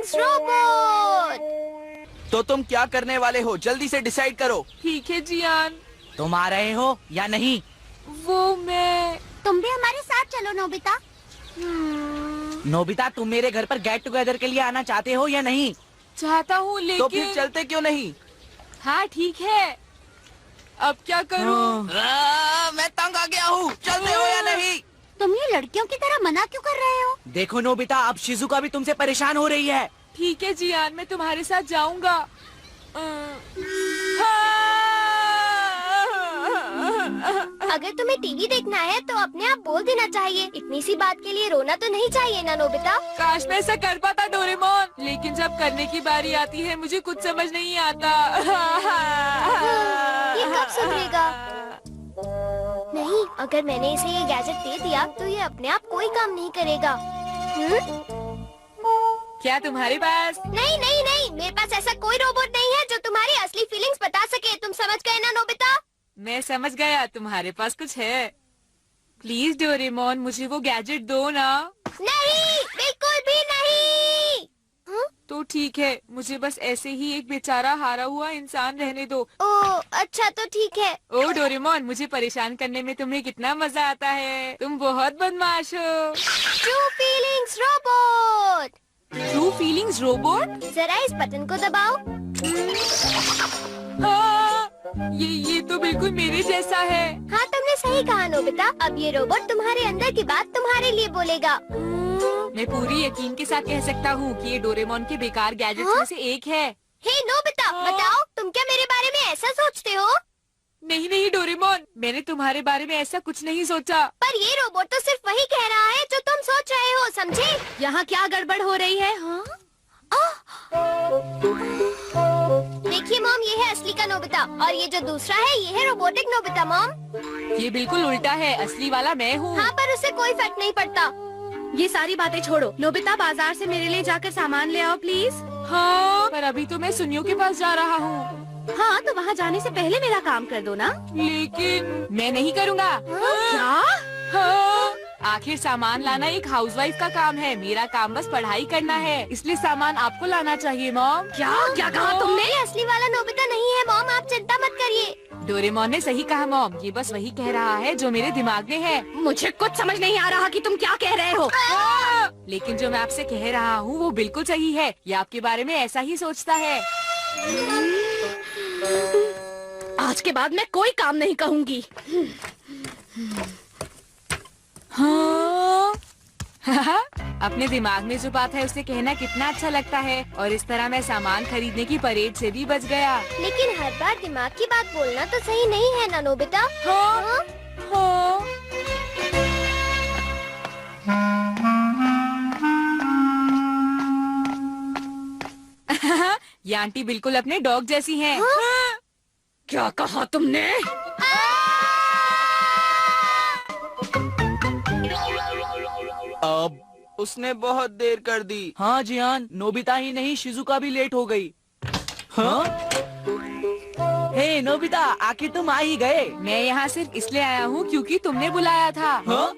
Feelings robot. तो तुम क्या करने वाले हो? जल्दी से डिसाइड करो। ठीक है जियान। तुम आ रहे हो या नहीं? वो मैं। तुम भी हमारे साथ चलो नोबिता। नोबिता, तुम मेरे घर पर गेट टुगेदर के लिए आना चाहते हो या नहीं? चाहता हूँ लेकिन। तो फिर चलते क्यों नहीं? हाँ ठीक है, अब क्या करूँ? मैं तंग आ गया हूँ। चलते हो या नहीं? तुम ये लड़कियों की तरह मना क्यों कर रहे हो? देखो नोबिता, अब शिजुका भी तुमसे परेशान हो रही है। ठीक है जियान, मैं तुम्हारे साथ जाऊंगा। अगर तुम्हें टीवी देखना है तो अपने आप बोल देना चाहिए। इतनी सी बात के लिए रोना तो नहीं चाहिए ना नोबिता। काश मैं ऐसा कर पाता डोरेमोन, लेकिन जब करने की बारी आती है मुझे कुछ समझ नहीं आता। ये कब सुधरेगा? नहीं, अगर मैंने इसे ये गैजेट दे दिया तो ये अपने आप कोई काम नहीं करेगा। क्या तुम्हारे पास? नहीं नहीं नहीं, मेरे पास ऐसा कोई रोबोट नहीं है जो तुम्हारी असली फीलिंग्स बता सके। तुम समझ गए ना नोबिता? मैं समझ गया, तुम्हारे पास कुछ है। प्लीज डोरेमोन, मुझे वो गैजेट दो ना। नहीं, बिल्कुल भी नहीं। तो ठीक है, मुझे बस ऐसे ही एक बेचारा हारा हुआ इंसान रहने दो। ओह अच्छा, तो ठीक है। ओ डोरेमोन, मुझे परेशान करने में तुम्हें कितना मजा आता है। तुम बहुत बदमाश हो। True feelings robot. True feelings robot? जरा इस बटन को दबाओ। हाँ, ये तो बिल्कुल मेरे जैसा है। हाँ, तुमने सही कहा नोबिता। अब ये रोबोट तुम्हारे अंदर की बात तुम्हारे लिए बोलेगा। मैं पूरी यकीन के साथ कह सकता हूँ कि ये डोरेमोन के बेकार गैजेट्स में से एक है। हे नोबिता, बताओ तुम क्या मेरे बारे में ऐसा सोचते हो? नहीं नहीं डोरेमोन, मैंने तुम्हारे बारे में ऐसा कुछ नहीं सोचा। पर ये रोबोट तो सिर्फ वही कह रहा है जो तुम सोच रहे हो, समझे? यहाँ क्या गड़बड़ हो रही है? हाँ? देखिए मॉम, ये है असली का नोबिता और ये जो दूसरा है ये है रोबोटिक नोबिता। मॉम, ये बिल्कुल उल्टा है, असली वाला मैं हूँ। हाँ, पर उससे कोई फर्क नहीं पड़ता। ये सारी बातें छोड़ो, नोबिता बाजार से मेरे लिए जाकर सामान ले आओ प्लीज। हाँ, पर अभी तो मैं सुनियो के पास जा रहा हूँ। हाँ, तो वहाँ जाने से पहले मेरा काम कर दो ना। लेकिन मैं नहीं करूँगा। क्या? हाँ, आखिर सामान लाना एक हाउसवाइफ का काम है, मेरा काम बस पढ़ाई करना है, इसलिए सामान आपको लाना चाहिए मॉम। क्या क्या कहा तुमने? ये असली वाला नोबिता नहीं है मॉम, आप चिंता मत करिए। डोरेमोन ने सही कहा मॉम, ये बस वही कह रहा है जो मेरे दिमाग में है। मुझे कुछ समझ नहीं आ रहा कि तुम क्या कह रहे हो। लेकिन जो मैं आपसे कह रहा हूँ वो बिल्कुल सही है, ये आपके बारे में ऐसा ही सोचता है। आज के बाद मैं कोई काम नहीं कहूँगी। हाँ? अपने दिमाग में जो बात है उसे कहना कितना अच्छा लगता है, और इस तरह मैं सामान खरीदने की परेड से भी बच गया। लेकिन हर बार दिमाग की बात बोलना तो सही नहीं है ना नोबिता। हाँ? हाँ? ये आंटी बिल्कुल अपने डॉग जैसी हैं। हाँ? क्या कहा तुमने? अब उसने बहुत देर कर दी। हाँ जियान, नोबिता ही नहीं शिजुका भी लेट हो गई। हाँ? हे नोबिता, आखिर तुम आ ही गए। मैं यहाँ सिर्फ इसलिए आया हूँ क्योंकि तुमने बुलाया था। हाँ?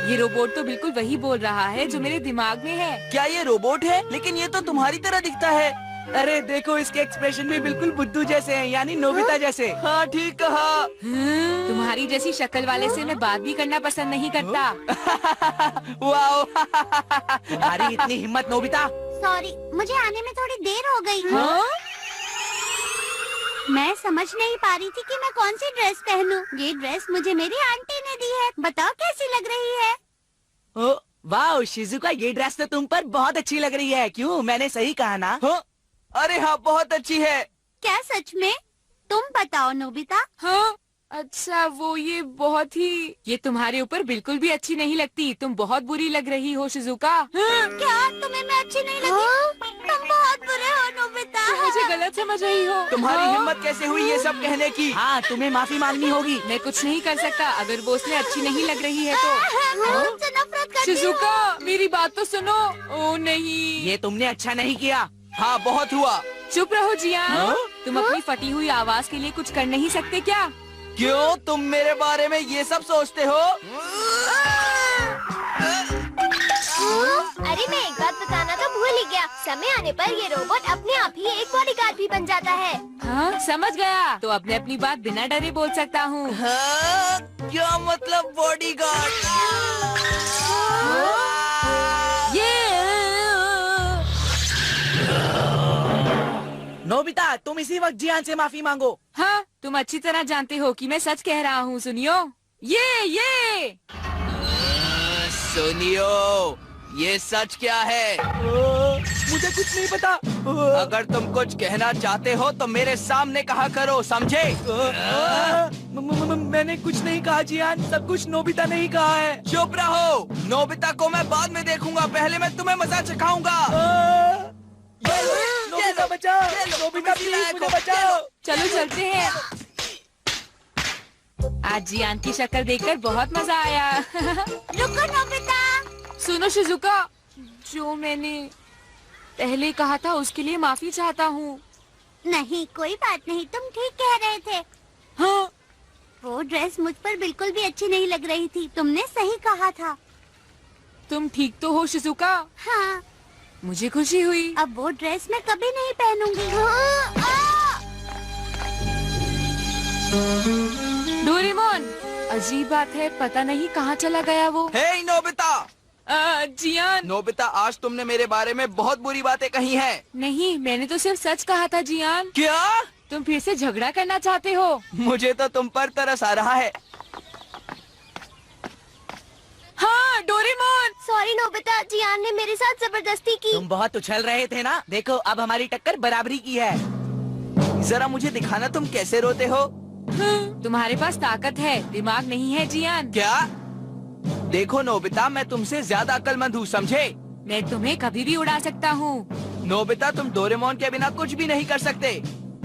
ये रोबोट तो बिल्कुल वही बोल रहा है जो मेरे दिमाग में है। क्या ये रोबोट है? लेकिन ये तो तुम्हारी तरह दिखता है। अरे देखो, इसके एक्सप्रेशन भी बिल्कुल बुद्धू जैसे हैं, यानी नोबिता जैसे। हाँ ठीक कहा। तुम्हारी जैसी शक्ल वाले से मैं बात भी करना पसंद नहीं करता। वाओ। तुम्हारी इतनी हिम्मत नोबिता। सॉरी, मुझे आने में थोड़ी देर हो गई। हाँ? मैं समझ नहीं पा रही थी कि मैं कौन सी ड्रेस पहनूं। ये ड्रेस मुझे मेरी आंटी ने दी है, बताओ कैसी लग रही है? ओ, वाह शिजुका, ये ड्रेस तो तुम पर बहुत अच्छी लग रही है। क्यों, मैंने सही कहा ना? हाँ? अरे हाँ, बहुत अच्छी है। क्या सच में? तुम बताओ नोबिता। हाँ? अच्छा, वो ये बहुत ही, ये तुम्हारे ऊपर बिल्कुल भी अच्छी नहीं लगती। तुम बहुत बुरी लग रही हो शिजुका। क्या तुम्हें मैं अच्छी नहीं लगी? तुम बहुत बुरे हो नोबिता। तुम मुझे गलत समझ रही हो। तुम्हारी हिम्मत कैसे हुई ये सब कहने की? हाँ, तुम्हें माफी मांगनी होगी। मैं कुछ नहीं कर सकता, अगर वो उसने अच्छी नहीं लग रही है तो। तुमसे नफरत करती हूँ। शिजुका, मेरी बात तो सुनो। ओ नहीं, ये तुमने अच्छा नहीं किया। हाँ, बहुत हुआ। चुप रहो जियान। हाँ? तुम अपनी फटी हुई आवाज के लिए कुछ कर नहीं सकते क्या? क्यों, तुम मेरे बारे में ये सब सोचते हो? अरे मैं एक बात बताना तो भूल ही गया। समय आने पर ये रोबोट अपने आप ही एक बॉडीगार्ड भी बन जाता है। हाँ, समझ गया। तो अपने अपनी बात बिना डरे बोल सकता हूँ। हाँ? क्या मतलब बॉडीगार्ड? ये नोबिता, तुम इसी वक्त जियान से माफी मांगो। हाँ, तुम अच्छी तरह जानते हो कि मैं सच कह रहा हूँ। सुनियो, ये सुनियो, ये सच क्या है? मुझे कुछ नहीं पता। अगर तुम कुछ कहना चाहते हो तो मेरे सामने कहा करो, समझे? मैंने कुछ नहीं कहा जियान, सब कुछ नोबिता ने ही कहा है। चुप रहो, नोबिता को मैं बाद में देखूंगा, पहले मैं तुम्हें मजा सिखाऊंगा। नोबिता बचाओ, नोबिता प्लीज मुझे बचाओ। चलो चलते हैं। आज जियान की शक्ल देखकर बहुत मजा आया। रुको नोबिता। सुनो शिजुका, जो मैंने पहले कहा था उसके लिए माफी चाहता हूँ। नहीं, कोई बात नहीं, तुम ठीक कह रहे थे। हाँ, वो ड्रेस मुझ पर बिल्कुल भी अच्छी नहीं लग रही थी। तुमने सही कहा था। तुम ठीक तो हो शिजुका? हाँ, मुझे खुशी हुई। अब वो ड्रेस मैं कभी नहीं पहनूंगी। डोरेमोन, अजीब बात है, पता नहीं कहाँ चला गया वो। हे नोबिता! जियान। नोबिता, आज तुमने मेरे बारे में बहुत बुरी बातें कही हैं। नहीं, मैंने तो सिर्फ सच कहा था जियान। क्या? तुम फिर से झगड़ा करना चाहते हो? मुझे तो तुम पर तरस आ रहा है। हाँ, डोरेमोन। सॉरी नोबिता, जियान ने मेरे साथ जबरदस्ती की। तुम बहुत उछल रहे थे ना, देखो अब हमारी टक्कर बराबरी की है। जरा मुझे दिखाना तुम कैसे रोते हो। तुम्हारे पास ताकत है, दिमाग नहीं है जियान। क्या? देखो नोबिता, मैं तुमसे ज्यादा अक्लमंद हूँ, समझे? मैं तुम्हें कभी भी उड़ा सकता हूँ। नोबिता, तुम डोरेमोन के बिना कुछ भी नहीं कर सकते।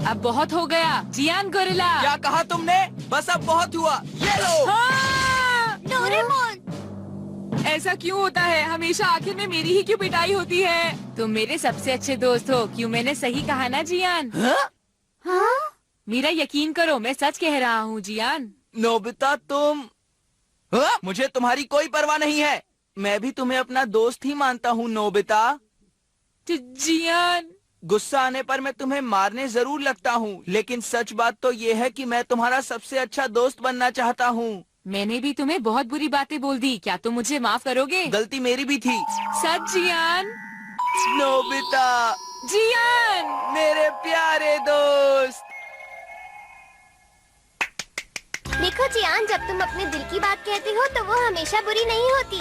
अब बहुत हो गया जियान गोरिल्ला। क्या कहा तुमने? बस अब बहुत हुआ, ये लो। हाँ! डोरेमोन! ऐसा क्यों होता है? हमेशा आखिर में मेरी ही क्यों पिटाई होती है? तुम मेरे सबसे अच्छे दोस्त हो, क्यों मैंने सही कहा ना जियान? हाँ? हाँ? मेरा यकीन करो, मैं सच कह रहा हूँ जियान। नोबिता, तुम हाँ? मुझे तुम्हारी कोई परवाह नहीं है। मैं भी तुम्हें अपना दोस्त ही मानता हूँ नोबिता। जियान, गुस्सा आने पर मैं तुम्हें मारने जरूर लगता हूँ, लेकिन सच बात तो ये है कि मैं तुम्हारा सबसे अच्छा दोस्त बनना चाहता हूँ। मैंने भी तुम्हें बहुत बुरी बातें बोल दी, क्या तुम मुझे माफ करोगे? गलती मेरी भी थी। सच जियान। नोबिता, जियान, मेरे प्यारे दोस्त। देखो जियान, जब तुम अपने दिल की बात कहती हो तो वो हमेशा बुरी नहीं होती।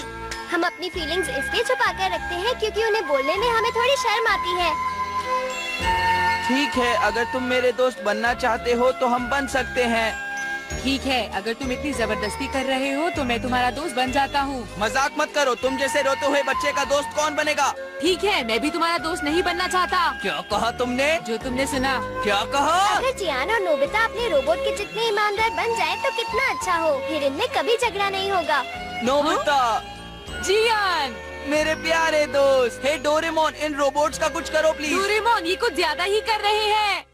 हम अपनी फीलिंग्स इसलिए छुपा कर रखते हैं क्योंकि उन्हें बोलने में हमें थोड़ी शर्म आती है। ठीक है, अगर तुम मेरे दोस्त बनना चाहते हो तो हम बन सकते हैं। ठीक है, अगर तुम इतनी जबरदस्ती कर रहे हो तो मैं तुम्हारा दोस्त बन जाता हूँ। मजाक मत करो, तुम जैसे रोते हुए बच्चे का दोस्त कौन बनेगा? ठीक है, मैं भी तुम्हारा दोस्त नहीं बनना चाहता। क्या कहा तुमने? जो तुमने सुना। क्या कहा? अगर जियान और नोबिता अपने रोबोट के जितने ईमानदार बन जाए तो कितना अच्छा हो, फिर इनमें कभी झगड़ा नहीं होगा। नोबिता, जियान, मेरे प्यारे दोस्त। हे डोरेमोन, इन रोबोट्स का कुछ करो प्लीज। डोरेमोन, ये कुछ ज्यादा ही कर रहे हैं।